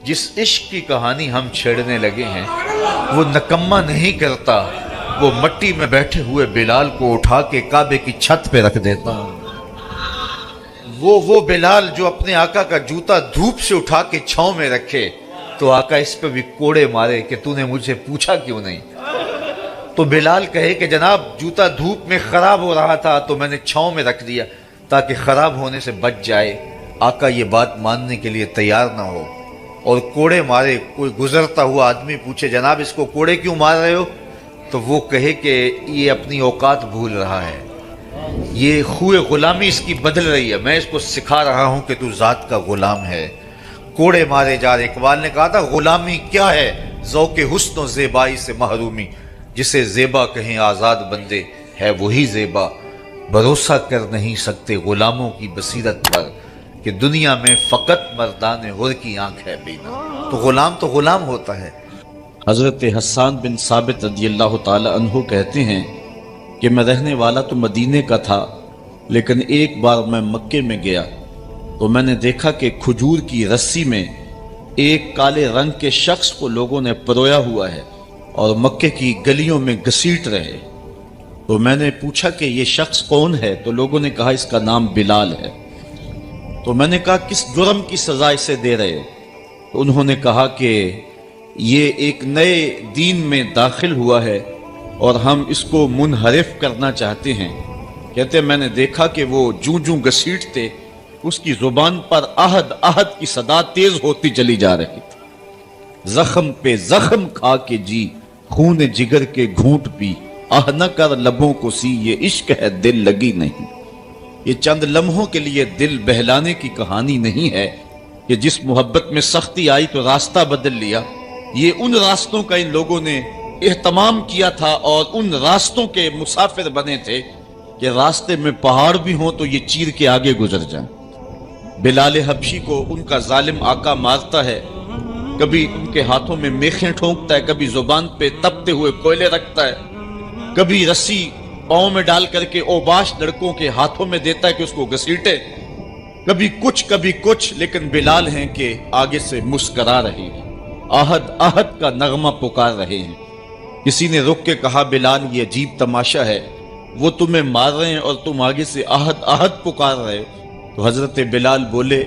جس عشق کی کہانی ہم چھیڑنے لگے ہیں وہ نکما نہیں کرتا، وہ مٹی میں بیٹھے ہوئے بلال کو اٹھا کے کعبے کی چھت پہ رکھ دیتا۔ وہ بلال جو اپنے آقا کا جوتا دھوپ سے اٹھا کے چھاؤں میں رکھے تو آقا اس پہ بھی کوڑے مارے کہ تو نے مجھے پوچھا کیوں نہیں، تو بلال کہے کہ جناب جوتا دھوپ میں خراب ہو رہا تھا تو میں نے چھاؤں میں رکھ دیا تاکہ خراب ہونے سے بچ جائے۔ آقا یہ بات ماننے کے لیے تیار نہ ہو اور کوڑے مارے۔ کوئی گزرتا ہوا آدمی پوچھے جناب اس کو کوڑے کیوں مار رہے ہو، تو وہ کہے کہ یہ اپنی اوقات بھول رہا ہے، یہ خوئے غلامی اس کی بدل رہی ہے، میں اس کو سکھا رہا ہوں کہ تو ذات کا غلام ہے۔ کوڑے مارے جا رہے۔ اقبال نے کہا تھا غلامی کیا ہے، ذوق حسن و زیبائی سے محرومی، جسے زیبا کہیں آزاد بندے ہے وہی زیبا، بھروسہ کر نہیں سکتے غلاموں کی بصیرت پر کہ دنیا میں فقط مردان حر کی آنکھ ہے بینا۔ تو غلام ہوتا ہے۔ حضرت حسان بن ثابت رضی اللہ تعالی عنہ کہتے ہیں کہ میں رہنے والا تو مدینے کا تھا، لیکن ایک بار میں مکے میں گیا تو میں نے دیکھا کہ کھجور کی رسی میں ایک کالے رنگ کے شخص کو لوگوں نے پرویا ہوا ہے اور مکے کی گلیوں میں گھسیٹ رہے۔ تو میں نے پوچھا کہ یہ شخص کون ہے، تو لوگوں نے کہا اس کا نام بلال ہے۔ تو میں نے کہا کس جرم کی سزا اسے دے رہے؟ تو انہوں نے کہا کہ یہ ایک نئے دین میں داخل ہوا ہے اور ہم اس کو منحرف کرنا چاہتے ہیں۔ کہتے میں نے دیکھا کہ وہ جوں گھسیٹتے اس کی زبان پر عہد عہد کی صدا تیز ہوتی چلی جا رہی تھی۔ زخم پہ زخم کھا کے جی، خون جگر کے گھونٹ پی، آہ نہ کر لبوں کو سی، یہ عشق ہے دل لگی نہیں۔ یہ چند لمحوں کے لیے دل بہلانے کی کہانی نہیں ہے کہ جس محبت میں سختی آئی تو راستہ بدل لیا۔ یہ ان راستوں کا ان لوگوں نے اہتمام کیا تھا اور ان راستوں کے مسافر بنے تھے کہ راستے میں پہاڑ بھی ہوں تو یہ چیر کے آگے گزر جائیں۔ بلال حبشی کو ان کا ظالم آقا مارتا ہے، کبھی ان کے ہاتھوں میں میخیں ٹھونکتا ہے، کبھی زبان پہ تپتے ہوئے کوئلے رکھتا ہے، کبھی رسی پاؤں میں ڈال کر کے اوباش لڑکوں کے ہاتھوں میں دیتا ہے کہ اس کو گھسیٹے، کبھی کچھ، لیکن بلال ہیں کہ آگے سے مسکرا رہے ہیں، عہد عہد کا نغمہ پکار رہے ہیں۔ کسی نے رک کے کہا بلال یہ عجیب تماشا ہے، وہ تمہیں مار رہے ہیں اور تم آگے سے عہد عہد پکار رہے ہو۔ تو حضرت بلال بولے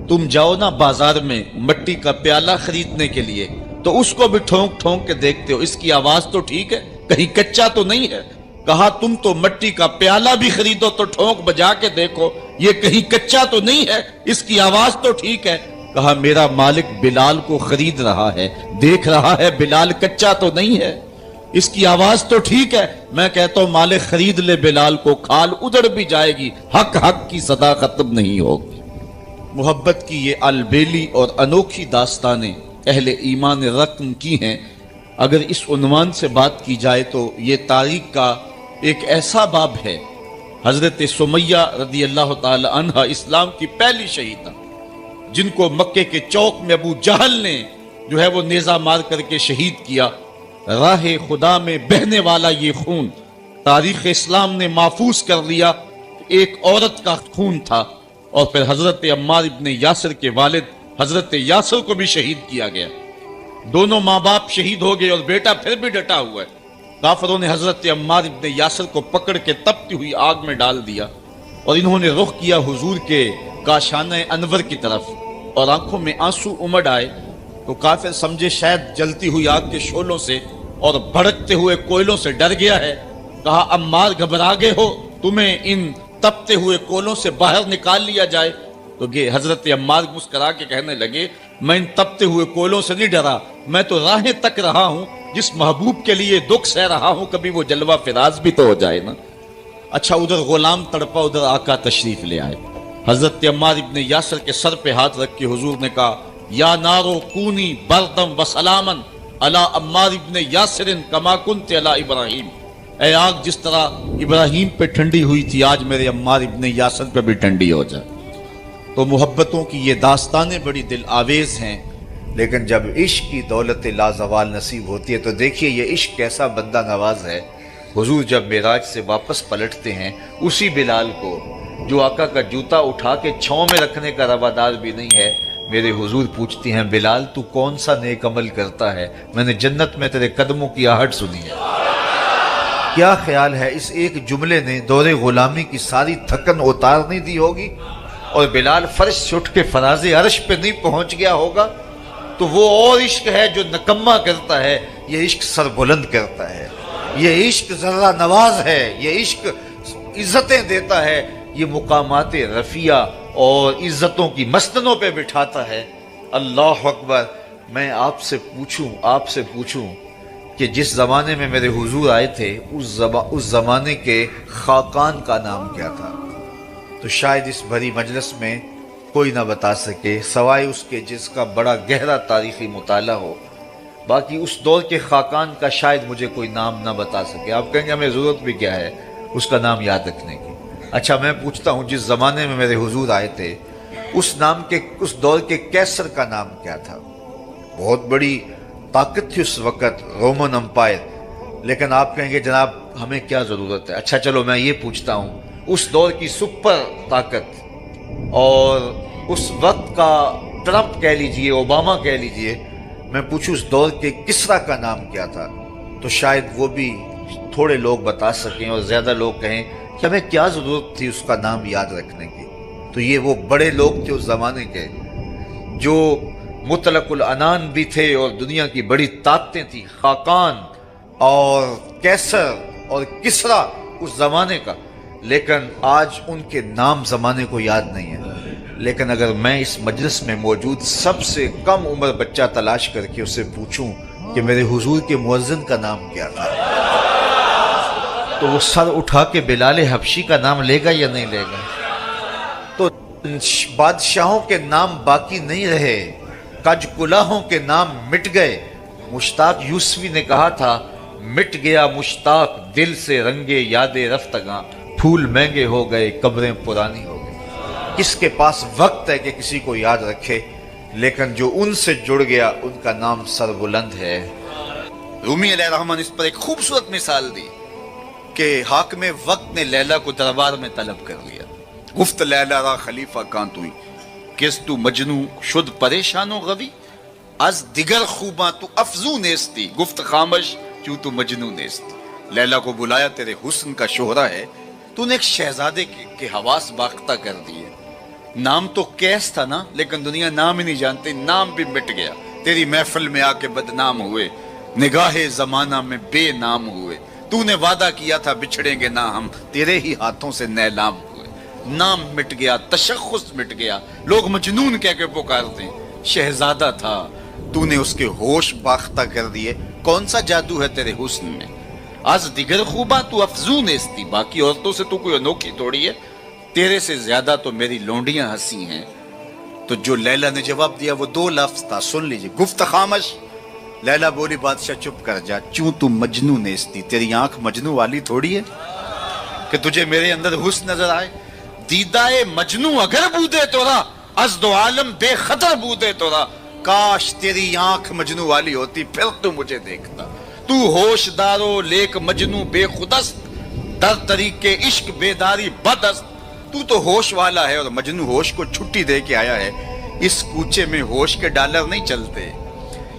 تم جاؤ نا بازار میں مٹی کا پیالہ خریدنے کے لیے تو اس کو بھی ٹھونک ٹھونک کے دیکھتے ہو، اس کی آواز تو ٹھیک ہے، کہیں کچا تو نہیں ہے۔ کہا تم تو مٹی کا پیالہ بھی خریدو تو ٹھونک بجا کے دیکھو، یہ کہیں کچا تو نہیں ہے، اس کی آواز تو ٹھیک ہے۔ کہا میرا مالک بلال کو خرید رہا ہے، دیکھ رہا ہے بلال کچا تو نہیں ہے، اس کی آواز تو ٹھیک ہے۔ میں کہتا ہوں مالک خرید لے بلال کو، کھال ادھر بھی جائے گی، حق حق کی صدا ختم نہیں ہوگی۔ محبت کی یہ البیلی اور انوکھی داستانیں اہل ایمان رقم کی ہیں۔ اگر اس عنوان سے بات کی جائے تو یہ تاریخ کا ایک ایسا باب ہے۔ حضرت سمیہ رضی اللہ تعالی عنہ اسلام کی پہلی شہیدہ، جن کو مکے کے چوک میں ابو جہل نے جو ہے وہ نیزہ مار کر کے شہید کیا۔ راہ خدا میں بہنے والا یہ خون تاریخ اسلام نے محفوظ کر لیا، ایک عورت کا خون تھا۔ اور پھر حضرت عمار ابن یاسر کے والد حضرت یاسر کو بھی شہید کیا گیا، دونوں ماں باپ شہید ہو گئے اور بیٹا پھر بھی ڈٹا ہوا ہے۔ کافروں نے حضرت عمار ابن یاسر کو پکڑ کے تپتی ہوئی آگ میں ڈال دیا اور انہوں نے رخ کیا حضور کے کاشانہ انور کی طرف اور آنکھوں میں آنسو امڑ آئے تو کافر سمجھے شاید جلتی ہوئی آگ کے شعلوں سے اور بھڑکتے ہوئے کوئلوں سے ڈر گیا ہے۔ کہا عمار گھبرا گئے ہو، تمہیں ان تپتے ہوئے کولوں سے باہر نکال لیا جائے؟ تو حضرت عمار مسکرا کے کہنے لگے میں ان تپتے ہوئے کولوں سے نہیں ڈرا، میں تو راہیں تک رہا ہوں، جس محبوب کے لیے دکھ سہ رہا ہوں کبھی وہ جلوہ فراز بھی تو ہو جائے نا۔ اچھا ادھر غلام تڑپا، ادھر آقا تشریف لے آئے۔ حضرت عمار ابن یاسر کے سر پہ ہاتھ رکھ کے حضور نے کہا یا نارو کونی بردم و سلامن علی عمار ابن یاسر کما کنت علی ابراہیم، اے آگ جس طرح ابراہیم پہ ٹھنڈی ہوئی تھی آج میرے عمار ابن یاسر پہ بھی ٹھنڈی ہو جائے۔ تو محبتوں کی یہ داستانیں بڑی دل آویز ہیں، لیکن جب عشق کی دولت لازوال نصیب ہوتی ہے تو دیکھیے یہ عشق کیسا بندہ نواز ہے۔ حضور جب معراج سے واپس پلٹتے ہیں اسی بلال کو جو آقا کا جوتا اٹھا کے چھاؤں میں رکھنے کا روادار بھی نہیں ہے، میرے حضور پوچھتی ہیں بلال تو کون سا نیک عمل کرتا ہے، میں نے جنت میں تیرے قدموں کی آہٹ سنی ہے۔ کیا خیال ہے اس ایک جملے نے دور غلامی کی ساری تھکن اتار نہیں دی ہوگی، اور بلال فرش سے اٹھ کے فراز عرش پہ نہیں پہنچ گیا ہوگا؟ تو وہ اور عشق ہے جو نکما کرتا ہے، یہ عشق سربلند کرتا ہے، یہ عشق ذرہ نواز ہے، یہ عشق عزتیں دیتا ہے، یہ مقامات رفیع اور عزتوں کی مسندوں پہ بٹھاتا ہے۔ اللہ اکبر۔ میں آپ سے پوچھوں کہ جس زمانے میں میرے حضور آئے تھے اس زمانے کے خاقان کا نام کیا تھا؟ تو شاید اس بھری مجلس میں کوئی نہ بتا سکے سوائے اس کے جس کا بڑا گہرا تاریخی مطالعہ ہو۔ باقی اس دور کے خاقان کا شاید مجھے کوئی نام نہ بتا سکے۔ آپ کہیں گے ہمیں ضرورت بھی کیا ہے اس کا نام یاد رکھنے کی؟ اچھا میں پوچھتا ہوں جس زمانے میں میرے حضور آئے تھے اس دور کے کیسر کا نام کیا تھا؟ بہت بڑی طاقت تھی اس وقت، رومن امپائر، لیکن آپ کہیں گے جناب ہمیں کیا ضرورت ہے؟ اچھا چلو میں یہ پوچھتا ہوں اس دور کی سپر طاقت اور اس وقت کا ٹرمپ کہہ لیجئے، اوباما کہہ لیجئے، میں پوچھوں اس دور کے کسرا کا نام کیا تھا؟ تو شاید وہ بھی تھوڑے لوگ بتا سکیں اور زیادہ لوگ کہیں کہ ہمیں کیا ضرورت تھی اس کا نام یاد رکھنے کی۔ تو یہ وہ بڑے لوگ تھے اس زمانے کے جو مطلق العنان بھی تھے اور دنیا کی بڑی طاقتیں تھیں، خاقان اور کیسر اور کسرا اس زمانے کا، لیکن آج ان کے نام زمانے کو یاد نہیں ہے۔ لیکن اگر میں اس مجلس میں موجود سب سے کم عمر بچہ تلاش کر کے اسے پوچھوں کہ میرے حضور کے مؤذن کا نام کیا تھا، تو وہ سر اٹھا کے بلال حبشی کا نام لے گا یا نہیں لے گا؟ تو بادشاہوں کے نام باقی نہیں رہے، کج کلاہوں کے نام مٹ گئے۔ مشتاق یوسفی نے کہا تھا مٹ گیا مشتاق دل سے رنگے یاد رفتگاں، پھول مہنگے ہو گئے قبریں پرانی ہو گئی۔ کس کے پاس وقت ہے کہ کسی کو یاد رکھے؟ لیکن جو ان سے جڑ گیا ان کا نام سربلند ہے۔ رومی علیہ الرحمن اس پر ایک خوبصورت مثال دی کہ حاکم وقت نے لیلا کو دربار میں طلب کر لیا۔ گفت لیلا را خلیفہ کان توئی کس تو مجنو شد پریشان و غوی، از دیگر خوباں تو افزون نیستی، گفت خامش کیوں تو مجنو نیستی۔ لیلا کو بلایا، تیرے حسن کا شہرہ ہے، تو نے ایک شہزادے کے حواس باختہ کر دیے۔ نام تو کیس تھا نا، لیکن دنیا نام ہی نہیں جانتے، نام بھی مٹ گیا۔ تیری محفل میں آ کے بدنام ہوئے، نگاہ زمانہ میں بے نام ہوئے۔ تو نے وعدہ کیا تھا بچھڑیں گے نہ ہم، تیرے ہی ہاتھوں سے نیلام ہوئے۔ نام مٹ گیا، تشخص مٹ گیا، لوگ مجنون کہہ کے پکارتے ہیں۔ شہزادہ تھا، تو نے اس کے ہوش باختہ کر دیے۔ کون سا جادو ہے تیرے حسن میں؟ آج دیگر خوباں تو افزون استی، باقی عورتوں سے تو کوئی انوکھی توڑی ہے، تیرے سے زیادہ تو میری لونڈیاں ہنسی ہیں۔ تو جو لیلا نے جواب دیا وہ دو لفظ تھا، سن لیجئے، گفت خامش۔ لیلا بولی بادشاہ چپ کر جا، چوں تو مجنو نیستی، تیری آنکھ مجنو والی تھوڑی ہے کہ تجھے میرے اندر حسن نظر آئے۔ دیدائے مجنو اگر بودے تورا، از دو عالم بے خطر بودے تورا، کاش تیری آنکھ مجنو والی ہوتی پھر تو مجھے دیکھتا۔ تو ہوش دارو لیک مجنو بے خودست، در طریق عشق بیداری بدست۔ تو ہوش والا ہے اور مجنو ہوش کو چھٹی دے کے آیا ہے۔ اس کوچے میں ہوش کے ڈالر نہیں چلتے،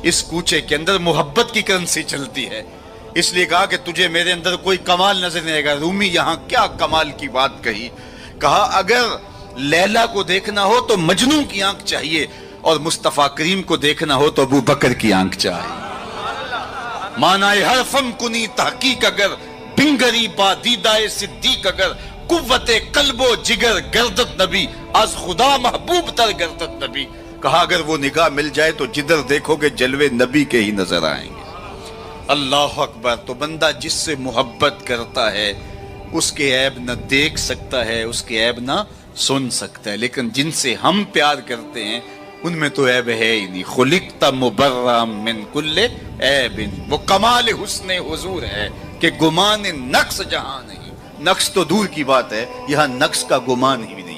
اس کوچے کے اندر محبت کی کرنسی چلتی ہے۔ اس لیے کہا کہ تجھے میرے اندر کوئی کمال نظر نہیں آئے گا۔ رومی یہاں کیا کمال کی بات کہی، کہا اگر لیلا کو دیکھنا ہو تو مجنو کی آنکھ چاہیے، اور مصطفیٰ کریم کو دیکھنا ہو تو ابو بکر کی آنکھ چاہیے۔ معنی حرفم کنی تحقیق اگر، بنگری با دیدائے صدیق اگر، قوت قلب و جگر گردت نبی، از خدا محبوب تر گردت نبی۔ کہا اگر وہ نگاہ مل جائے تو جدھر دیکھو گے جلوے نبی کے ہی نظر آئیں گے۔ اللہ اکبر۔ تو بندہ جس سے محبت کرتا ہے اس کے عیب نہ دیکھ سکتا ہے، اس کے عیب نہ سن سکتا ہے، لیکن جن سے ہم پیار کرتے ہیں ان میں تو عیب ہے ہی نہیں۔ خلقت مبرأ من کل عیب، وہ کمال حسن حضور ہے کہ گمان نقص جہاں نہیں۔ نقص تو دور کی بات ہے، یہاں نقص کا گمان ہی نہیں۔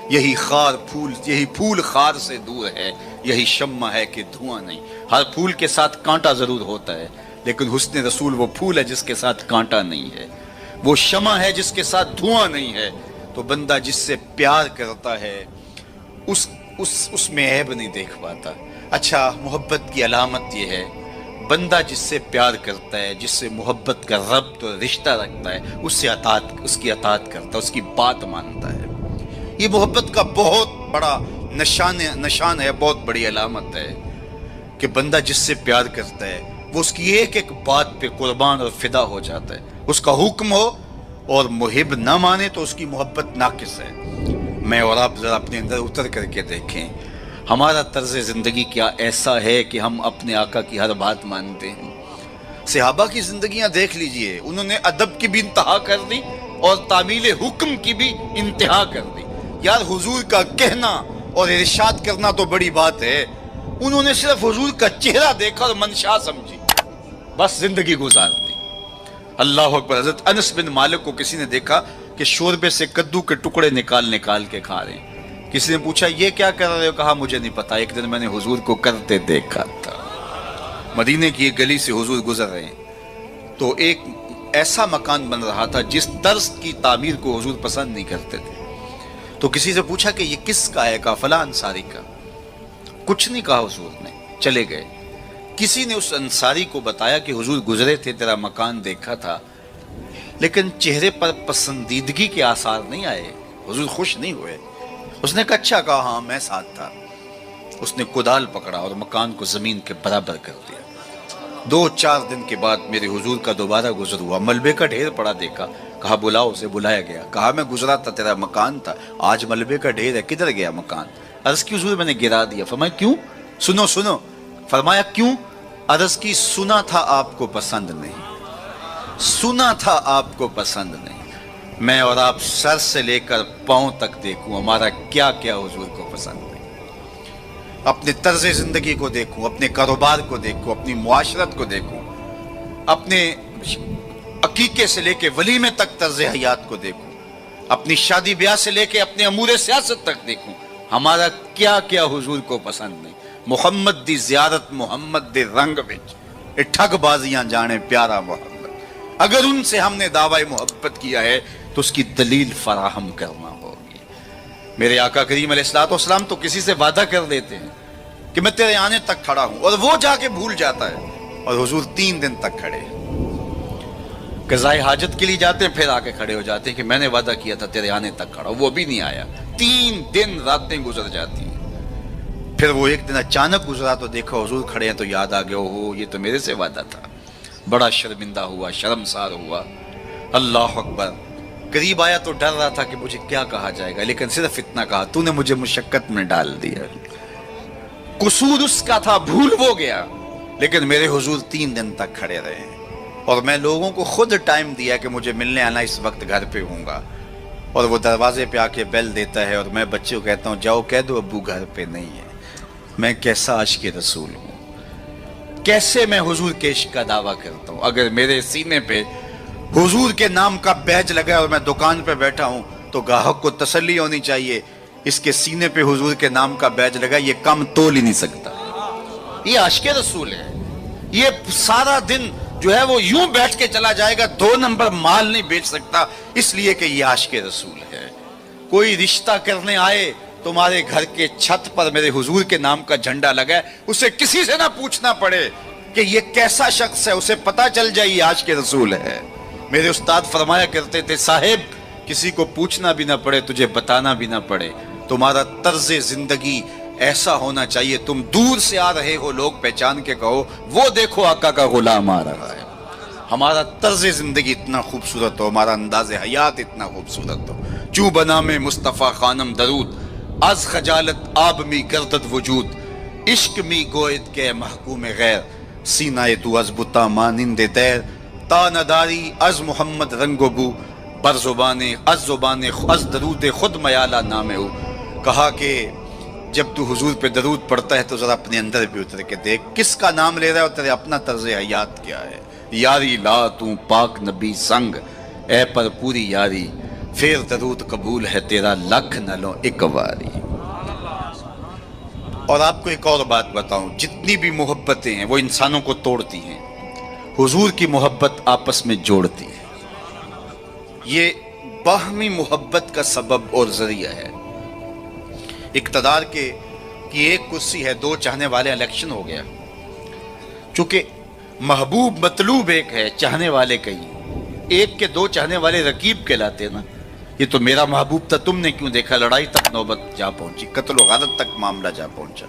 یہی پھول خار سے دور ہے، یہی شمع ہے کہ دھواں نہیں۔ ہر پھول کے ساتھ کانٹا ضرور ہوتا ہے، لیکن حسن رسول وہ پھول ہے جس کے ساتھ کانٹا نہیں ہے، وہ شمع ہے جس کے ساتھ دھواں نہیں ہے۔ تو بندہ جس سے پیار کرتا ہے اس میں عیب نہیں دیکھ پاتا. اچھا محبت کی علامت یہ ہے بندہ جس سے پیار کرتا ہے، جس سے محبت کا ربط اور رشتہ رکھتا ہے، اس کی اطاعت کرتا ہے، اس کی بات مانتا ہے. یہ محبت کا بہت بڑا نشان ہے، بہت بڑی علامت ہے کہ بندہ جس سے پیار کرتا ہے وہ اس کی ایک ایک بات پہ قربان اور فدا ہو جاتا ہے. اس کا حکم ہو اور محب نہ مانے تو اس کی محبت ناقص ہے. میں اور آپ ذرا اپنے اندر اتر کر کے دیکھیں ہمارا طرز زندگی کیا ایسا ہے کہ ہم اپنے آقا کی ہر بات مانتے ہیں. صحابہ کی زندگیاں دیکھ لیجئے، انہوں نے ادب کی بھی انتہا کر دی اور تعمیل حکم کی بھی انتہا کر دی. یار حضور کا کہنا اور ارشاد کرنا تو بڑی بات ہے، انہوں نے صرف حضور کا چہرہ دیکھا اور منشا سمجھی، بس زندگی گزار دی. اللہ اکبر. حضرت انس بن مالک کو کسی نے دیکھا کہ شوربے سے کدو کے ٹکڑے نکال کے کھا رہے ہیں. کسی نے پوچھا یہ کیا کر رہے ہو؟ کہا مجھے نہیں پتا، ایک دن میں نے حضور کو کرتے دیکھا تھا. مدینے کی ایک گلی سے حضور گزر رہے ہیں تو ایک ایسا مکان بن رہا تھا جس طرز کی تعمیر کو حضور پسند نہیں کرتے تھے. تو کسی سے پوچھا کہ یہ کس کا ہے؟ کہا فلاں انصاری کا. کچھ نہیں کہا حضور نے، چلے گئے. کسی نے اس انصاری کو بتایا کہ حضور گزرے تھے، تیرا مکان دیکھا تھا، لیکن چہرے پر پسندیدگی کے آثار نہیں آئے، حضور خوش نہیں ہوئے. اس نے کہا اچھا. کہا ہاں میں ساتھ تھا. اس نے کدال پکڑا اور مکان کو زمین کے برابر کر دیا. 2-4 دن کے بعد میرے حضور کا دوبارہ گزر ہوا، ملبے کا ڈھیر پڑا دیکھا. کہا بلاؤ. اسے بلایا گیا. کہا میں گزرا تھا، تیرا مکان تھا، آج ملبے کا ڈھیر ہے، کدھر گیا مکان؟ عرض کی حضور میں نے گرا دیا. فرمایا کیوں؟ سنو. فرمایا کیوں؟ عرض کی سنا تھا آپ کو پسند نہیں، سنا تھا آپ کو پسند نہیں. میں اور آپ سر سے لے کر پاؤں تک دیکھوں ہمارا کیا کیا حضور کو پسند نہیں. اپنے طرز زندگی کو دیکھوں، اپنے کاروبار کو دیکھوں، اپنی معاشرت کو دیکھوں، اپنے عقیقے سے لے کے ولیمے تک طرز حیات کو دیکھوں، اپنی شادی بیاہ سے لے کے اپنے امور سیاست تک دیکھوں ہمارا کیا کیا حضور کو پسند نہیں. محمد دی زیارت محمد دے رنگ وچ اے ٹھگ بازیاں جانے پیارا محمد. اگر ان سے ہم نے دعوی محبت کیا ہے تو اس کی دلیل فراہم کرنا ہوگی. میرے آقا کریم علیہ الصلوۃ والسلام تو کسی سے وعدہ کر دیتے ہیں کہ میں تیرے آنے تک کھڑا ہوں، اور وہ جا کے بھول جاتا ہے، اور حضور 3 دن تک کھڑے. قضائے حاجت کے لیے جاتے ہیں، پھر آ کے کھڑے ہو جاتے ہیں کہ میں نے وعدہ کیا تھا تیرے آنے تک کھڑا ہوں، وہ بھی نہیں آیا. 3 دن راتیں گزر جاتی ہیں. پھر وہ ایک دن اچانک گزرا تو دیکھا حضور کھڑے ہیں تو یاد آ گیا ہو یہ تو میرے سے وعدہ تھا. بڑا شرمندہ ہوا، شرمسار ہوا. اللہ اکبر. قریب آیا تو ڈر رہا تھا کہ مجھے کیا کہا جائے گا، لیکن صرف اتنا کہا تو نے مجھے مشقت میں ڈال دیا. قصور اس کا تھا، بھول وہ گیا، لیکن میرے حضور 3 دن تک کھڑے رہے. اور میں لوگوں کو خود ٹائم دیا کہ مجھے ملنے آنا، اس وقت گھر پہ ہوں گا. اور وہ دروازے پہ آ کے بیل دیتا ہے اور میں بچے کو کہتا ہوں جاؤ کہہ دو ابو گھر پہ نہیں ہے. میں کیسا عاشق رسول ہوں، کیسے میں حضور کے عشق کا دعویٰ کرتا ہوں. اگر میرے سینے پہ حضور کے نام کا بیج لگا اور میں دکان پہ بیٹھا ہوں تو گاہک کو تسلی ہونی چاہیے اس کے سینے پہ حضور کے نام کا بیج لگا، یہ کم تول ہی نہیں سکتا. یہ عاشق رسول ہے. یہ سارا دن جو ہے وہ یوں بیٹھ کے چلا جائے گا، 2 نمبر مال نہیں بیچ سکتا، اس لیے کہ یہ عاشق رسول ہے. کوئی رشتہ کرنے آئے تمہارے گھر کے چھت پر میرے حضور کے نام کا جھنڈا لگا ہے، اسے کسی سے نہ پوچھنا پڑے کہ یہ کیسا شخص ہے، اسے پتا چل جائے یہ عاشق رسول ہے. میرے استاد فرمایا کرتے تھے صاحب کسی کو پوچھنا بھی نہ پڑے، تجھے بتانا بھی نہ پڑے، تمہارا طرز زندگی ایسا ہونا چاہیے تم دور سے آ رہے ہو لوگ پہچان کے کہو وہ دیکھو آقا کا غلام آ رہا ہے. ہمارا طرز زندگی اتنا خوبصورت ہو، ہمارا انداز حیات اتنا خوبصورت ہو. چوں بنا میں مصطفیٰ خانم درود، از خجالت آب می گردد وجود، عشق می گوید کے محکوم غیر، سینہ تو از بتا مانند دیر، تا نداری از محمد رنگ و بو، بر زبان از درود خود میالہ نام ہو. کہا کہ جب تو حضور پہ درود پڑھتا ہے تو ذرا اپنے اندر بھی اتر کے دیکھ کس کا نام لے رہا ہے اور تیرے اپنا طرز حیات کیا ہے. یاری لا تو پاک نبی سنگ، اے پر پوری یاری، پھر درود قبول ہے تیرا لکھ نہ لو ایک واری. اور آپ کو ایک اور بات بتاؤں، جتنی بھی محبتیں ہیں وہ انسانوں کو توڑتی ہیں، حضور کی محبت آپس میں جوڑتی ہے. یہ باہمی محبت کا سبب اور ذریعہ ہے. اقتدار کی ایک کرسی ہے، دو چاہنے والے، الیکشن ہو گیا، چونکہ محبوب مطلوب ایک ہے، چاہنے والے کئی، ایک کے دو چاہنے والے رقیب کہلاتے ہیں نا. یہ تو میرا محبوب تھا، تم نے کیوں دیکھا، لڑائی تک نوبت جا پہنچی، قتل و غارت تک معاملہ جا پہنچا.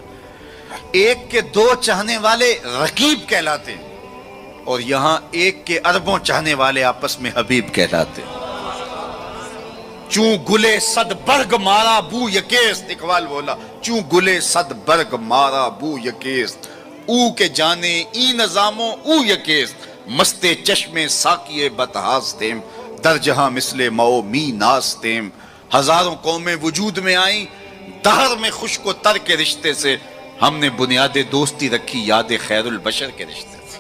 ایک کے دو چاہنے والے رقیب کہلاتے ہیں، اور یہاں ایک کے اربوں چاہنے والے آپس میں حبیب کہلاتے ہیں. چوں گلے صد برگ مارا بو یکیست، اقبال بولا چوں گلے صد برگ مارا بو یکیست، او کے جانے ای نظاموں او یکیست، مستے چشمے ساکیے بتہاز تیم، در جہاں مثل مو می ناز تیم. ہزاروں قومیں وجود میں آئیں، دہر میں خشک و تر کے رشتے سے، ہم نے بنیاد دوستی رکھی یاد خیر البشر کے رشتے سے.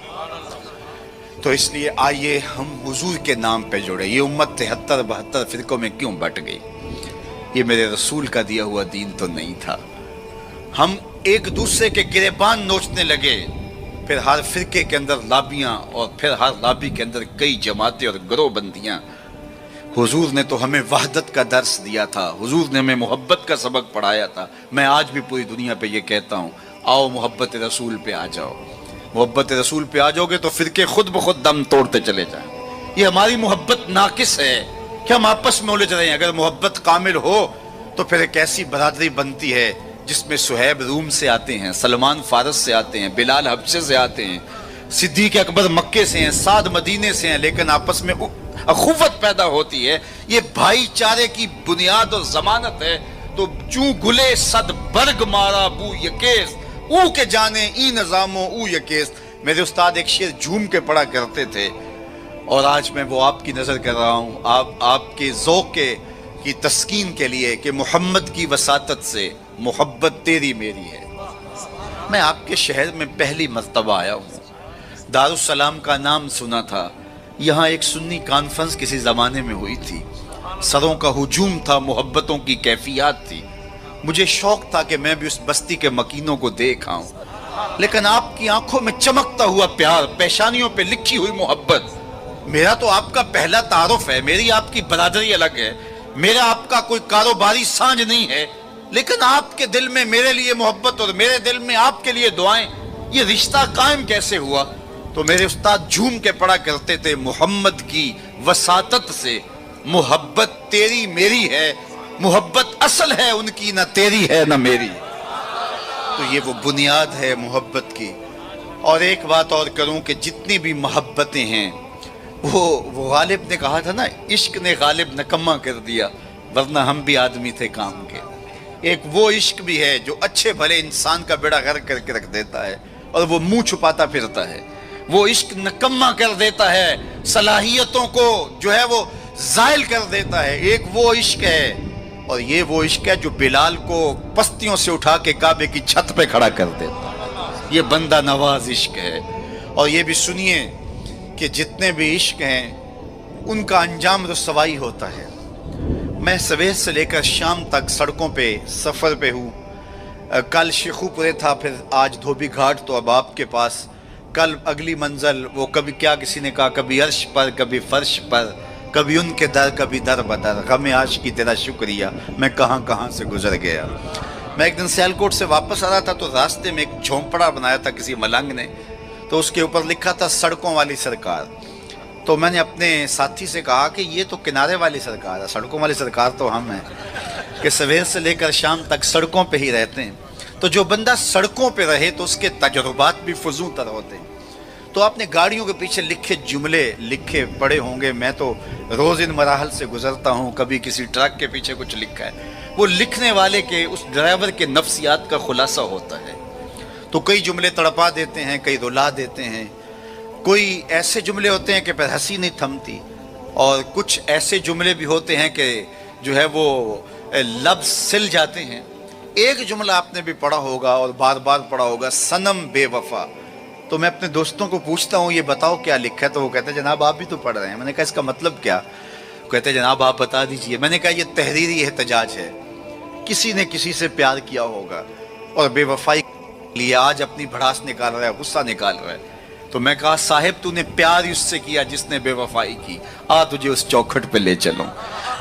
تو اس لیے آئیے ہم حضور کے نام پہ جڑے. یہ امت 73-72 فرقوں میں کیوں بٹ گئی؟ یہ میرے رسول کا دیا ہوا دین تو نہیں تھا. ہم ایک دوسرے کے گریبان نوچنے لگے، پھر ہر فرقے کے اندر لابیاں، اور پھر ہر لابی کے اندر کئی جماعتیں اور گروہ بندیاں. حضور نے تو ہمیں وحدت کا درس دیا تھا، حضور نے ہمیں محبت کا سبق پڑھایا تھا. میں آج بھی پوری دنیا پہ یہ کہتا ہوں، آؤ محبت رسول پہ آ جاؤ. محبت رسول پہ آ جاؤ گے تو فرقے خود بخود دم توڑتے چلے جائیں. یہ ہماری محبت ناقص ہے کہ ہم آپس میں الجھ رہے ہیں. اگر محبت کامل ہو تو پھر ایک ایسی برادری بنتی ہے جس میں صہیب روم سے آتے ہیں، سلمان فارس سے آتے ہیں، بلال حبشے سے آتے ہیں، صدیق اکبر مکے سے ہیں، سعد مدینے سے ہیں، لیکن آپس میں اخوت پیدا ہوتی ہے. یہ بھائی چارے کی بنیاد اور ضمانت ہے. تو چوں گلے صد برگ مارا بو یکیست، او کے جانے ای نظاموں او یکیست. میرے استاد ایک شعر جھوم کے پڑھا کرتے تھے، اور آج میں وہ آپ کی نظر کر رہا ہوں، آپ کے ذوق کی تسکین کے لیے، کہ محمد کی وساطت سے محبت تیری میری ہے. میں آپ کے شہر میں پہلی مرتبہ آیا ہوں. دارالسلام کا نام سنا تھا. یہاں ایک سنی کانفرنس کسی زمانے میں ہوئی تھی، سروں کا ہجوم تھا، محبتوں کی کیفیات تھی. مجھے شوق تھا کہ میں بھی اس بستی کے مکینوں کو دیکھ آؤں، لیکن آپ کی آنکھوں میں چمکتا ہوا پیار، پیشانیوں پہ لکھی ہوئی محبت. میرا تو آپ کا پہلا تعارف ہے، میری آپ کی برادری الگ ہے، میرا آپ کا کوئی کاروباری سانج نہیں ہے، لیکن آپ کے دل میں میرے لیے محبت اور میرے دل میں آپ کے لیے دعائیں. یہ رشتہ قائم کیسے ہوا؟ تو میرے استاد جھوم کے پڑھا کرتے تھے، محمد کی وساطت سے محبت تیری میری ہے، محبت اصل ہے ان کی، نہ تیری ہے نہ میری. تو یہ وہ بنیاد ہے محبت کی. اور ایک بات اور کروں کہ جتنی بھی محبتیں ہیں، وہ غالب نے کہا تھا نا، عشق نے غالب نکما کر دیا، ورنہ ہم بھی آدمی تھے کام کے. ایک وہ عشق بھی ہے جو اچھے بھلے انسان کا بیڑا غرق کر کے رکھ دیتا ہے، اور وہ منہ چھپاتا پھرتا ہے. وہ عشق نکما کر دیتا ہے، صلاحیتوں کو جو ہے وہ زائل کر دیتا ہے. ایک وہ عشق ہے، اور یہ وہ عشق ہے جو بلال کو پستیوں سے اٹھا کے کعبے کی چھت پہ کھڑا کر دیتا ہے. یہ بندہ نواز عشق ہے. اور یہ بھی سنیے کہ جتنے بھی عشق ہیں ان کا انجام رسوائی ہوتا ہے. میں سویر سے لے کر شام تک سڑکوں پہ سفر پہ ہوں. کل شیخو پورے تھا، پھر آج دھوبی گھاٹ، تو اب آپ کے پاس. کل اگلی منزل وہ کبھی کیا کسی نے کہا، کبھی عرش پر، کبھی فرش پر، کبھی ان کے در، کبھی در بدر. غم عاشقی تیرا شکریہ، میں کہاں کہاں سے گزر گیا. میں ایک دن سیالکوٹ سے واپس آ رہا تھا، تو راستے میں ایک جھونپڑا بنایا تھا کسی ملنگ نے، تو اس کے اوپر لکھا تھا سڑکوں والی سرکار. تو میں نے اپنے ساتھی سے کہا کہ یہ تو کنارے والی سرکار ہے، سڑکوں والی سرکار تو ہم ہیں کہ سویر سے لے کر شام تک سڑکوں پہ ہی رہتے ہیں. تو جو بندہ سڑکوں پہ رہے تو اس کے تجربات بھی فضول تر ہوتے ہیں. تو آپ نے گاڑیوں کے پیچھے لکھے جملے لکھے پڑے ہوں گے. میں تو روز ان مراحل سے گزرتا ہوں. کبھی کسی ٹرک کے پیچھے کچھ لکھا ہے، وہ لکھنے والے کے، اس ڈرائیور کے نفسیات کا خلاصہ ہوتا ہے. تو کئی جملے تڑپا دیتے ہیں، کئی رلا دیتے ہیں. کوئی ایسے جملے ہوتے ہیں کہ پھر ہنسی نہیں تھمتی، اور کچھ ایسے جملے بھی ہوتے ہیں کہ جو ہے وہ لفظ سل جاتے ہیں. ایک جملہ آپ نے بھی پڑھا ہوگا اور بار بار پڑھا ہوگا، صنم بے وفا. تو میں اپنے دوستوں کو پوچھتا ہوں یہ بتاؤ کیا لکھا ہے، تو وہ کہتے ہیں جناب آپ بھی تو پڑھ رہے ہیں. میں نے کہا اس کا مطلب کیا؟ کہتے ہیں جناب آپ بتا دیجئے. میں نے کہا یہ تحریری احتجاج ہے، کسی نے کسی سے پیار کیا ہوگا اور بے وفائی لیے آج اپنی بھڑاس نکال رہا ہے، غصہ نکال رہا ہے. تو میں کہا صاحب تو نے پیار اس سے کیا جس نے بے وفائی کی، آ تجھے اس چوکھٹ پہ لے چلوں.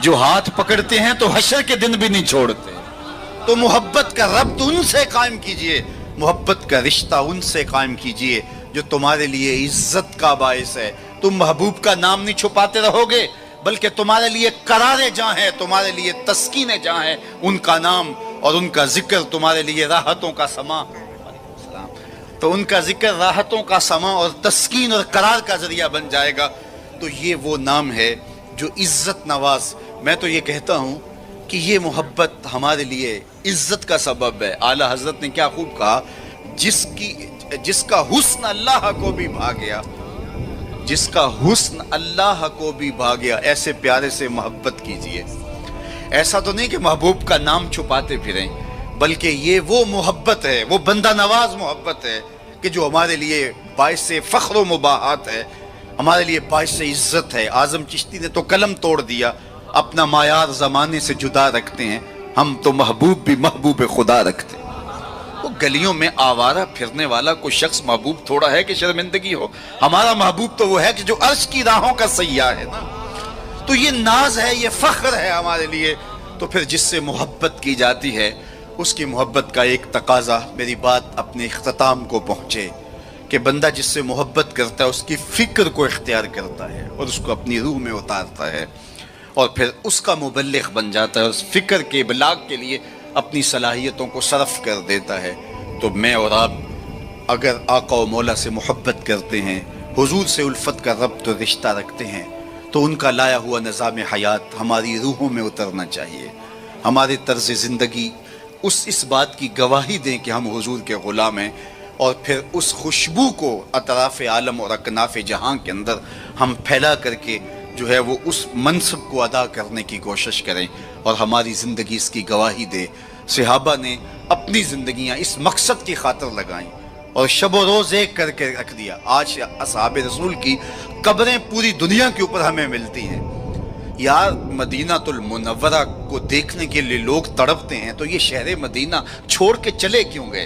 جو ہاتھ پکڑتے ہیں تو حشر کے دن بھی نہیں چھوڑتے. تو محبت کا ربط ان سے قائم کیجئے، محبت کا رشتہ ان سے قائم کیجئے جو تمہارے لیے عزت کا باعث ہے۔ تم محبوب کا نام نہیں چھپاتے رہو گے، بلکہ تمہارے لیے قرار جاں ہے، تمہارے لیے تسکین جاں ہے ان کا نام، اور ان کا ذکر تمہارے لیے راحتوں کا سما، تو ان کا ذکر راحتوں کا سما اور تسکین اور قرار کا ذریعہ بن جائے گا۔ تو یہ وہ نام ہے جو عزت نواز۔ میں تو یہ کہتا ہوں کہ یہ محبت ہمارے لیے عزت کا سبب ہے۔ اعلیٰ حضرت نے کیا خوب کہا، جس کا حسن اللہ کو بھی بھا گیا، جس کا حسن اللہ کو بھی بھا گیا، ایسے پیارے سے محبت کیجئے۔ ایسا تو نہیں کہ محبوب کا نام چھپاتے پھریں، بلکہ یہ وہ محبت ہے، وہ بندہ نواز محبت ہے کہ جو ہمارے لیے باعث فخر و مباحات ہے، ہمارے لیے باعث عزت ہے۔ اعظم چشتی نے تو قلم توڑ دیا، اپنا معیار زمانے سے جدا رکھتے ہیں، ہم تو محبوب بھی محبوب خدا رکھتے ہیں۔ وہ گلیوں میں آوارہ پھرنے والا کوئی شخص محبوب تھوڑا ہے کہ شرمندگی ہو؟ ہمارا محبوب تو وہ ہے کہ جو عرش کی راہوں کا سیاح ہے نا۔ تو یہ ناز ہے، یہ فخر ہے ہمارے لیے۔ تو پھر جس سے محبت کی جاتی ہے، اس کی محبت کا ایک تقاضا، میری بات اپنے اختتام کو پہنچے، کہ بندہ جس سے محبت کرتا ہے اس کی فکر کو اختیار کرتا ہے اور اس کو اپنی روح میں اتارتا ہے، اور پھر اس کا مبلغ بن جاتا ہے، اس فکر کے ابلاغ کے لیے اپنی صلاحیتوں کو صرف کر دیتا ہے۔ تو میں اور آپ اگر آقا و مولا سے محبت کرتے ہیں، حضور سے الفت کا ربط و رشتہ رکھتے ہیں، تو ان کا لایا ہوا نظام حیات ہماری روحوں میں اترنا چاہیے۔ ہمارے طرز زندگی اس بات کی گواہی دیں کہ ہم حضور کے غلام ہیں، اور پھر اس خوشبو کو اطراف عالم اور اکناف جہاں کے اندر ہم پھیلا کر کے جو ہے وہ اس منصب کو ادا کرنے کی کوشش کریں، اور ہماری زندگی اس کی گواہی دے۔ صحابہ نے اپنی زندگیاں اس مقصد کی خاطر لگائیں اور شب و روز ایک کر کے رکھ دیا۔ آج اصحاب رسول کی قبریں پوری دنیا کے اوپر ہمیں ملتی ہیں۔ یار مدینہ المنورہ کو دیکھنے کے لیے لوگ تڑپتے ہیں، تو یہ شہر مدینہ چھوڑ کے چلے کیوں گئے؟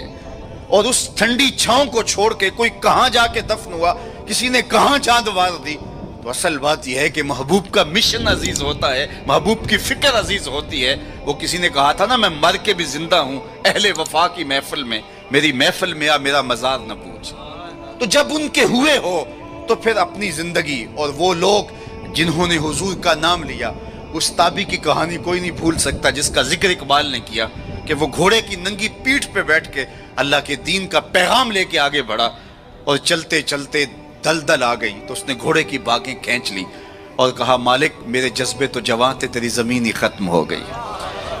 اور اس ٹھنڈی چھاؤں کو چھوڑ کے کوئی کہاں جا کے دفن ہوا، کسی نے کہاں چاند وار دی؟ تو اصل بات یہ ہے کہ محبوب کا مشن عزیز ہوتا ہے، محبوب کی فکر عزیز ہوتی ہے۔ وہ کسی نے کہا تھا نا، میں مر کے بھی زندہ ہوں اہل وفا کی محفل میں، میری محفل میں میرا مزار نہ پوچھ۔ تو جب ان کے ہوئے ہو تو پھر اپنی زندگی، اور وہ لوگ جنہوں نے حضور کا نام لیا، اس تابی کی کہانی کوئی نہیں بھول سکتا جس کا ذکر اقبال نے کیا، کہ وہ گھوڑے کی ننگی پیٹھ پہ بیٹھ کے اللہ کے دین کا پیغام لے کے آگے بڑھا، اور چلتے چلتے دلدل آ گئی تو اس نے گھوڑے کی باگیں کھینچ لی اور کہا، مالک میرے جذبے تو جواں تھے، تیری زمین ہی ختم ہو گئی۔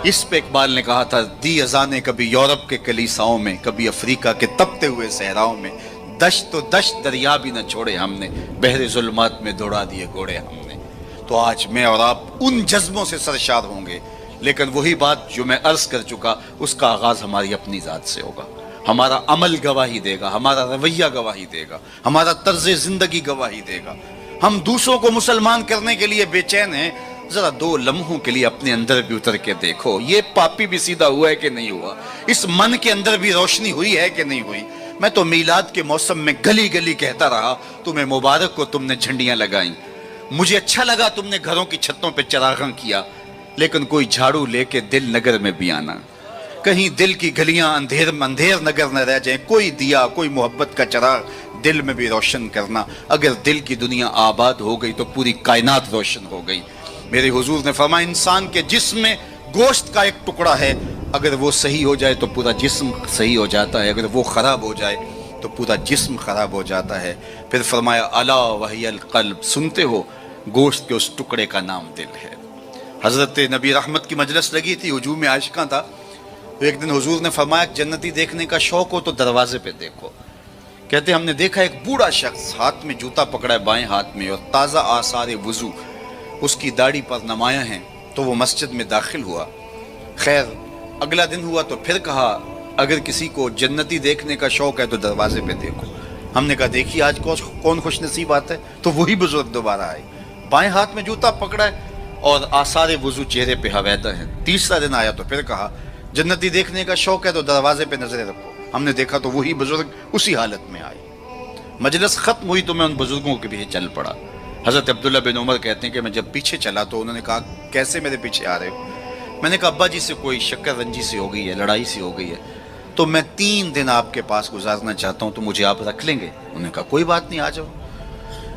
اس پہ اقبال نے کہا تھا، دی اذانیں کبھی یورپ کے کلیساؤں میں، کبھی افریقہ کے تپتے ہوئے صحراؤں میں، دشت تو دشت دریا بھی نہ چھوڑے ہم نے، بحر ظلمات میں دوڑا دیے گھوڑے ہم نے۔ تو آج میں اور آپ ان جذبوں سے سرشار ہوں گے، لیکن وہی بات جو میں عرض کر چکا، اس کا آغاز ہماری اپنی ذات سے ہوگا۔ ہمارا عمل گواہی دے گا، ہمارا رویہ گواہی دے گا، ہمارا طرز زندگی گواہی دے گا۔ ہم دوسروں کو مسلمان کرنے کے لیے بے چین ہیں، ذرا 2 لمحوں کے لیے اپنے اندر بھی اتر کے دیکھو، یہ پاپی بھی سیدھا ہوا ہے کہ نہیں ہوا، اس من کے اندر بھی روشنی ہوئی ہے کہ نہیں ہوئی۔ میں تو میلاد کے موسم میں گلی گلی کہتا رہا، تمہیں مبارک کو تم نے جھنڈیاں لگائیں، مجھے اچھا لگا تم نے گھروں کی چھتوں پہ چراغاں کیا، لیکن کوئی جھاڑو لے کے دل نگر میں بھی آنا، کہیں دل کی گلیاں اندھیر نگر نہ رہ جائیں، کوئی دیا، کوئی محبت کا چراغ دل میں بھی روشن کرنا۔ اگر دل کی دنیا آباد ہو گئی تو پوری کائنات روشن ہو گئی۔ میرے حضور نے فرمایا، انسان کے جسم میں گوشت کا ایک ٹکڑا ہے، اگر وہ صحیح ہو جائے تو پورا جسم صحیح ہو جاتا ہے، اگر وہ خراب ہو جائے تو پورا جسم خراب ہو جاتا ہے۔ پھر فرمایا، الا وہی القلب، سنتے ہو گوشت کے اس ٹکڑے کا نام دل ہے۔ حضرت نبی رحمت کی مجلس لگی تھی، ہجوم عاشقاں تھا، تو ایک دن حضور نے فرمایا، جنتی دیکھنے کا شوق ہو تو دروازے پہ دیکھو۔ کہتے ہم نے دیکھا ایک بوڑھا شخص ہاتھ میں جوتا پکڑا ہے بائیں ہاتھ میں، اور تازہ آثار وضو اس کی داڑھی پر نمایاں ہیں، تو وہ مسجد میں داخل ہوا۔ خیر اگلا دن ہوا تو پھر کہا، اگر کسی کو جنتی دیکھنے کا شوق ہے تو دروازے پہ دیکھو۔ ہم نے کہا دیکھیے آج کون خوش نصیب آتا ہے، تو وہی بزرگ دوبارہ آئے، بائیں ہاتھ میں جوتا پکڑا ہے اور آثار وضو چہرے پہ حویدہ ہے۔ تیسرا دن آیا تو پھر کہا، جنتی دیکھنے کا شوق ہے تو دروازے پہ نظریں رکھو۔ ہم نے دیکھا تو وہی بزرگ اسی حالت میں آئے۔ مجلس ختم ہوئی تو میں ان بزرگوں کے پیچھے چل پڑا۔ حضرت عبداللہ بن عمر کہتے ہیں کہ میں جب پیچھے چلا تو انہوں نے کہا، کیسے میرے پیچھے آ رہے ہو؟ میں نے کہا ابا جی سے کوئی شکر رنجی سی ہو گئی ہے, لڑائی سی ہو گئی ہے, تو میں 3 دن آپ کے پاس گزارنا چاہتا ہوں, تو مجھے آپ رکھ لیں گے؟ انہوں نے کہا کوئی بات نہیں, آ جاؤ.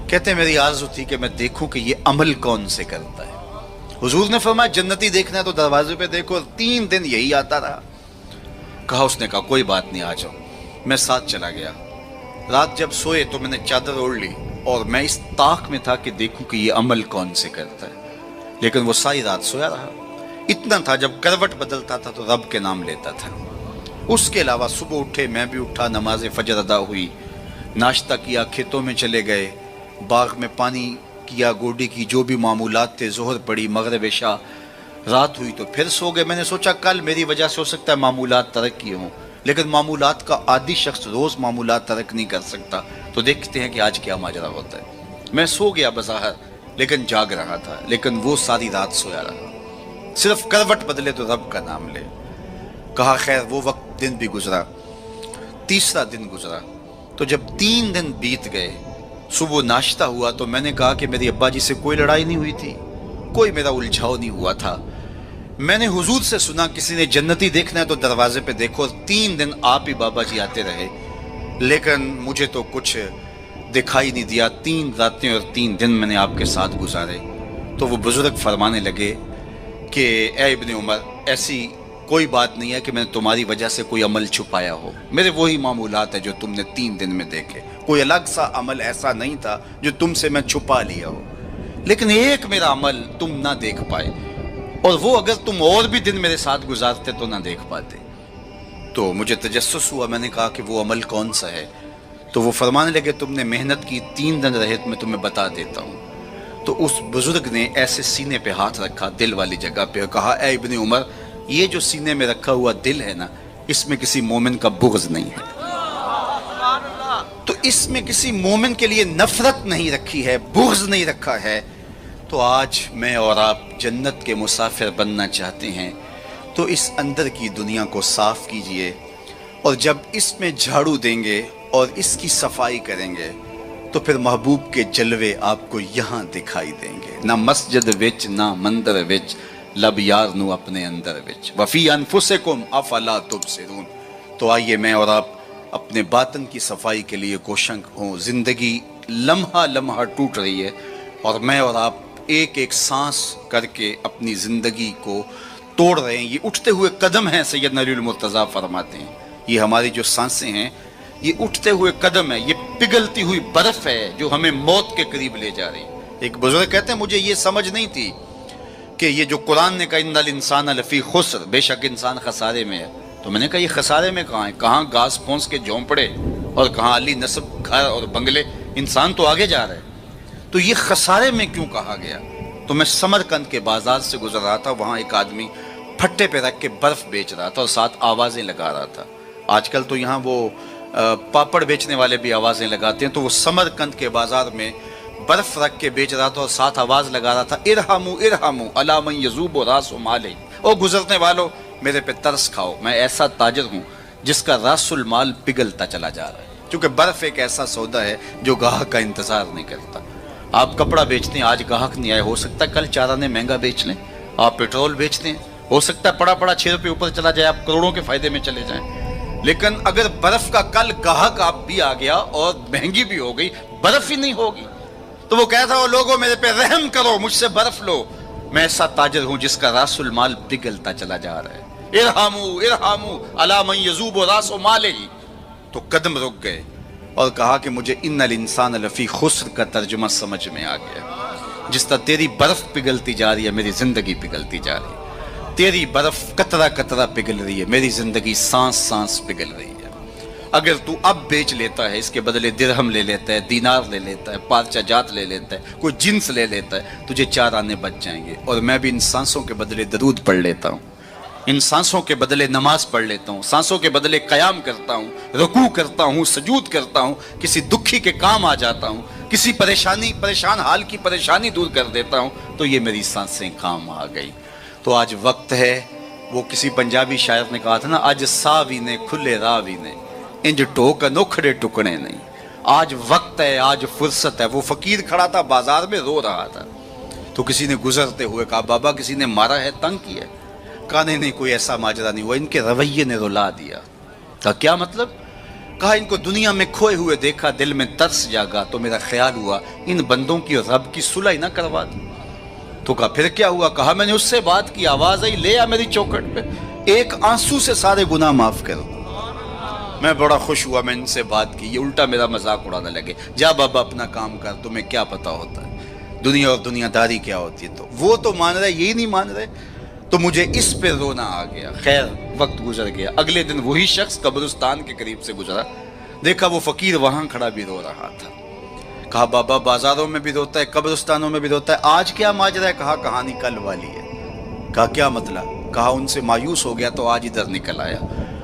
کہتے ہیں میری آرزو تھی کہ میں دیکھوں کہ یہ عمل کون سے کرتا ہے. حضور نے فرمایا جنتی دیکھنا ہے تو دروازے پہ دیکھو, اور 3 دن یہی آتا رہا. کہا, اس نے کہا کوئی بات نہیں, آ جاؤ. میں ساتھ چلا گیا. رات جب سوئے تو میں نے چادر اوڑھ لی, اور میں اس طاق میں تھا کہ دیکھوں کہ یہ عمل کون سے کرتا ہے. لیکن وہ ساری رات سویا رہا. اتنا تھا جب کروٹ بدلتا تھا تو رب کے نام لیتا تھا. اس کے علاوہ صبح اٹھے, میں بھی اٹھا, نماز فجر ادا ہوئی, ناشتہ کیا, کھیتوں میں چلے گئے, باغ میں پانی کیا, گوڈی کی جو بھی معمولات تھے, ظہر پڑی, مغرب عشاء, رات ہوئی تو پھر سو گئے. میں نے سوچا کل میری وجہ سے ہو سکتا ہے معمولات ترک کیے ہوں, لیکن معمولات کا عادی شخص روز معمولات ترک نہیں کر سکتا. تو دیکھتے ہیں کہ آج کیا ماجرا ہوتا ہے. میں سو گیا بظاہر, لیکن جاگ رہا تھا. لیکن وہ ساری رات سویا رہا, صرف کروٹ بدلے تو رب کا نام لے. کہا خیر وہ وقت دن بھی گزرا. تیسرا دن گزرا تو جب 3 دن بیت گئے, صبح ناشتہ ہوا تو میں نے کہا کہ میری ابا جی سے کوئی لڑائی نہیں ہوئی تھی, کوئی میرا الجھاؤ نہیں ہوا تھا. میں نے حضور سے سنا کسی نے جنتی دیکھنا ہے تو دروازے پہ دیکھو. 3 دن آپ ہی بابا جی آتے رہے, لیکن مجھے تو کچھ دکھائی نہیں دیا. 3 راتیں اور 3 دن میں نے آپ کے ساتھ گزارے. تو وہ بزرگ فرمانے لگے کہ اے ابن عمر, ایسی کوئی بات نہیں ہے کہ میں نے تمہاری وجہ سے کوئی عمل چھپایا ہو. میرے وہی معمولات ہیں جو تم نے 3 دن میں دیکھے. کوئی الگ سا عمل ایسا نہیں تھا جو تم سے میں چھپا لیا ہو. لیکن ایک میرا عمل تم نہ دیکھ پائے, اور وہ اگر تم اور بھی دن میرے ساتھ گزارتے تو نہ دیکھ پاتے. تو مجھے تجسس ہوا. میں نے کہا کہ وہ عمل کون سا ہے؟ تو وہ فرمانے لگے تم نے محنت کی, 3 دن رہے, میں تمہیں بتا دیتا ہوں. تو اس بزرگ نے ایسے سینے پہ ہاتھ رکھا, دل والی جگہ پہ, اور کہا اے ابن عمر, یہ جو سینے میں رکھا ہوا دل ہے نا, اس میں کسی مومن کا بغض نہیں ہے. تو اس میں کسی مومن کے لیے نفرت نہیں رکھی ہے, بغض نہیں رکھا ہے. تو آج میں اور آپ جنت کے مسافر بننا چاہتے ہیں تو اس اندر کی دنیا کو صاف کیجئے, اور جب اس میں جھاڑو دیں گے اور اس کی صفائی کریں گے تو پھر محبوب کے جلوے آپ کو یہاں دکھائی دیں گے. نہ مسجد وچ نہ مندر وچ, لب یار نو اپنے اندر وچ, وفی انفسکم افلا تبصرون. تو آئیے میں اور آپ اپنے باطن کی صفائی کے لیے کوشاں ہوں. زندگی لمحہ لمحہ ٹوٹ رہی ہے, اور میں اور آپ ایک ایک سانس کر کے اپنی زندگی کو توڑ رہے ہیں. یہ اٹھتے ہوئے قدم ہیں, سیدنا علی المرتضیٰ فرماتے ہیں. یہ ہماری جو سانسیں ہیں یہ اٹھتے ہوئے قدم ہے, یہ پگھلتی ہوئی برف ہے جو ہمیں موت کے قریب لے جا رہی ہے. ایک بزرگ کہتے ہیں مجھے یہ سمجھ نہیں تھی کہ یہ جو قرآن نے کہا ان الانسان لفی خسر, بے شک انسان خسارے میں ہے. تو میں نے کہا یہ خسارے میں کہاں ہے؟ کہاں گھاس پھونس کے جھونپڑے اور کہاں علی نصب گھر اور بنگلے, انسان تو آگے جا رہا ہے. تو یہ خسارے میں کیوں کہا گیا؟ تو میں سمرقند کے بازار سے گزر رہا تھا, وہاں ایک آدمی پھٹے پہ رکھ کے برف بیچ رہا تھا اور ساتھ آوازیں لگا رہا تھا. آج کل تو یہاں وہ پاپڑ بیچنے والے بھی آوازیں لگاتے ہیں. تو وہ سمرقند کے بازار میں برف رکھ کے بیچ رہا تھا اور ساتھ آواز لگا رہا تھا ارحمو ارحمو علی من یذوب راس مالہ, او گزرنے والوں میرے پہ ترس کھاؤ, میں ایسا تاجر ہوں جس کا راس المال پگھلتا چلا جا رہا ہے. کیونکہ برف ایک ایسا سودا ہے جو گاہک کا انتظار نہیں کرتا. آپ کپڑا بیچتے ہیں, آج گاہک نہیں آئے, ہو سکتا ہے کل چارہ نے مہنگا بیچ لیں. آپ پیٹرول بیچتے ہیں, ہو سکتا ہے پڑا پڑا 6 روپے اوپر چلا جائے, آپ کروڑوں کے فائدے میں چلے جائیں. لیکن اگر برف کا کل گاہک آپ بھی آ گیا اور مہنگی بھی ہو گئی, برف ہی نہیں ہوگی. تو وہ کہتا ہے لوگوں میرے پہ رحم کرو, مجھ سے برف لو, میں ایسا تاجر ہوں جس کا راس المال پگھلتا چلا جا رہا ہے. ارحمو ارحمو علی من یذوب راس مالہ. تو قدم رک گئے اور کہا کہ مجھے ان الانسان لفی خسر کا ترجمہ سمجھ میں آ گیا. جس طرح تیری برف پگھلتی جا رہی ہے میری زندگی پگھلتی جا رہی ہے, تیری برف قطرہ قطرہ پگھل رہی ہے, میری زندگی سانس سانس پگھل رہی ہے. اگر تو اب بیچ لیتا ہے, اس کے بدلے درہم لے لیتا ہے, دینار لے لیتا ہے, پارچہ جات لے لیتا ہے, کوئی جنس لے لیتا ہے, تجھے 4 آنے بچ جائیں گے. اور میں بھی ان سانسوں کے بدلے درود پڑھ لیتا ہوں, ان سانسوں کے بدلے نماز پڑھ لیتا ہوں, سانسوں کے بدلے قیام کرتا ہوں, رکوع کرتا ہوں, سجود کرتا ہوں, کسی دکھی کے کام آ جاتا ہوں, کسی پریشان حال کی پریشانی دور کر دیتا ہوں, تو یہ میری سانسیں کام آ گئی. تو آج وقت ہے, وہ کسی پنجابی شاعر نے کہا تھا نا, آج ساوی نے کھلے راوی نے انج ٹوک نوکھڑے ٹکڑے نہیں. آج وقت ہے, آج فرصت ہے. وہ فقیر کھڑا تھا بازار میں رو رہا تھا, تو کسی نے گزرتے ہوئے کہا بابا کسی نے مارا ہے, تنگ کیا ہے؟ کہا نہیں کوئی ایسا ماجرا نہیں ہوا، ان کے رویے نے رلا دیا۔ کہا کیا مطلب؟ کہا ان کو دنیا میں کھوئے ہوئے دیکھا، دل میں ترس جاگا، تو میرا خیال ہوا ان بندوں کی اور رب کی صلح نہ کروا دوں۔ تو کہا پھر کیا ہوا؟ کہا میں نے اس سے بات کی، آواز آئی لے آ میری چوکھٹ پہ، ایک آنسو سے سارے گناہ معاف کر دو۔ میں بڑا خوش ہوا، میں ان سے بات کی، یہ الٹا میرا مذاق اڑانے لگے، جا بابا اپنا کام کر، تمہیں کیا پتا ہوتا ہے دنیا اور دنیا داری کیا ہوتی ہے۔ تو وہ تو مان رہے، یہی نہیں مان رہے، تو مجھے اس پہ رونا آ گیا۔ خیر وقت گزر گیا، اگلے دن وہی شخص قبرستان کے قریب سے گزرا، دیکھا وہ فقیر وہاں کھڑا بھی رو رہا تھا۔ کہا بابا بازاروں میں بھی روتا ہے، قبرستانوں میں بھی روتا ہے، آج کیا ماجرا ہے؟ کہا کہانی کل والی ہے۔ کہا کیا مطلب؟ کہا ان سے مایوس ہو گیا تو آج ادھر نکل آیا،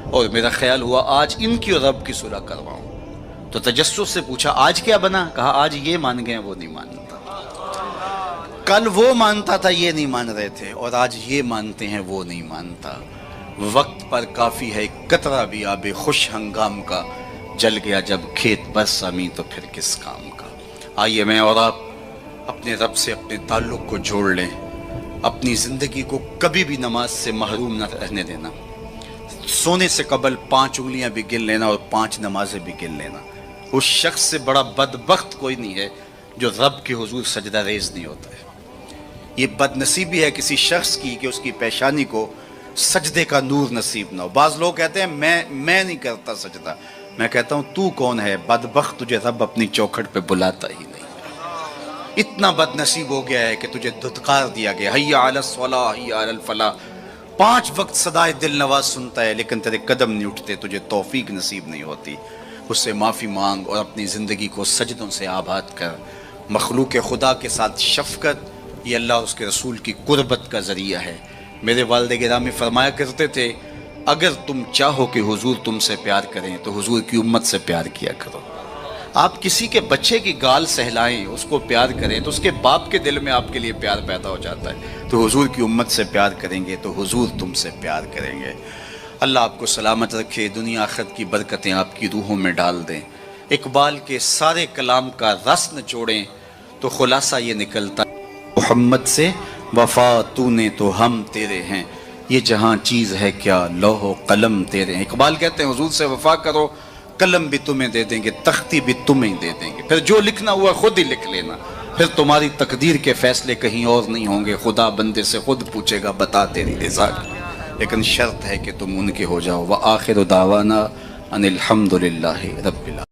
اور میرا خیال ہوا آج ان کی اور رب کی صلح کرواؤں۔ تو تجسس سے پوچھا آج کیا بنا؟ کہا آج یہ مان گئے وہ نہیں مانتا، کل وہ مانتا تھا یہ نہیں مان رہے تھے، اور آج یہ مانتے ہیں وہ نہیں مانتا۔ وقت پر کافی ہے ایک قطرہ بھی آب خوش ہنگام کا، جل گیا جب کھیت برس زمیں تو پھر کس کام کا۔ آئیے میں اور آپ اپنے رب سے اپنے تعلق کو جوڑ لیں، اپنی زندگی کو کبھی بھی نماز سے محروم نہ رہنے دینا، سونے سے قبل 5 انگلیاں بھی گن لینا اور 5 نمازیں بھی گن لینا۔ اس شخص سے بڑا بدبخت کوئی نہیں ہے جو رب کے حضور سجدہ ریز نہیں ہوتا ہے۔ یہ بد نصیبی ہے کسی شخص کی کہ اس کی پیشانی کو سجدے کا نور نصیب نہ ہو۔ بعض لوگ کہتے ہیں میں نہیں کرتا سجدہ، میں کہتا ہوں تو کون ہے بدبخت، تجھے رب اپنی چوکھٹ پہ بلاتا ہی نہیں۔ اتنا بد نصیب ہو گیا ہے کہ تجھے دھتکار دیا گیا، حیا علی الصلاح حیا علی الفلاح، 5 وقت صدائے دل نواز سنتا ہے لیکن تیرے قدم نہیں اٹھتے، تجھے توفیق نصیب نہیں ہوتی۔ اس سے معافی مانگ اور اپنی زندگی کو سجدوں سے آباد کر۔ مخلوق خدا کے ساتھ شفقت یہ اللہ اور اس کے رسول کی قربت کا ذریعہ ہے۔ میرے والد گرامی فرمایا کرتے تھے اگر تم چاہو کہ حضور تم سے پیار کریں تو حضور کی امت سے پیار کیا کرو۔ آپ کسی کے بچے کی گال سہلائیں، اس کو پیار کریں تو اس کے باپ کے دل میں آپ کے لیے پیار پیدا ہو جاتا ہے۔ تو حضور کی امت سے پیار کریں گے تو حضور تم سے پیار کریں گے۔ اللہ آپ کو سلامت رکھے، دنیا آخرت کی برکتیں آپ کی روحوں میں ڈال دیں۔ اقبال کے سارے کلام کا رس نچوڑیں تو خلاصہ یہ نکلتا ہے محمد سے وفا تو نے تو ہم تیرے ہیں، یہ جہاں چیز ہے کیا لوح و قلم تیرے ہیں۔ اقبال کہتے ہیں حضور سے وفا کرو، قلم بھی تمہیں دے دیں گے، تختی بھی تمہیں دے دیں گے، پھر جو لکھنا ہوا خود ہی لکھ لینا، پھر تمہاری تقدیر کے فیصلے کہیں اور نہیں ہوں گے، خدا بندے سے خود پوچھے گا بتا تیری رضا کی، لیکن شرط ہے کہ تم ان کے ہو جاؤ۔ وآخر دعوانا ان الحمد للہ رب العالمین۔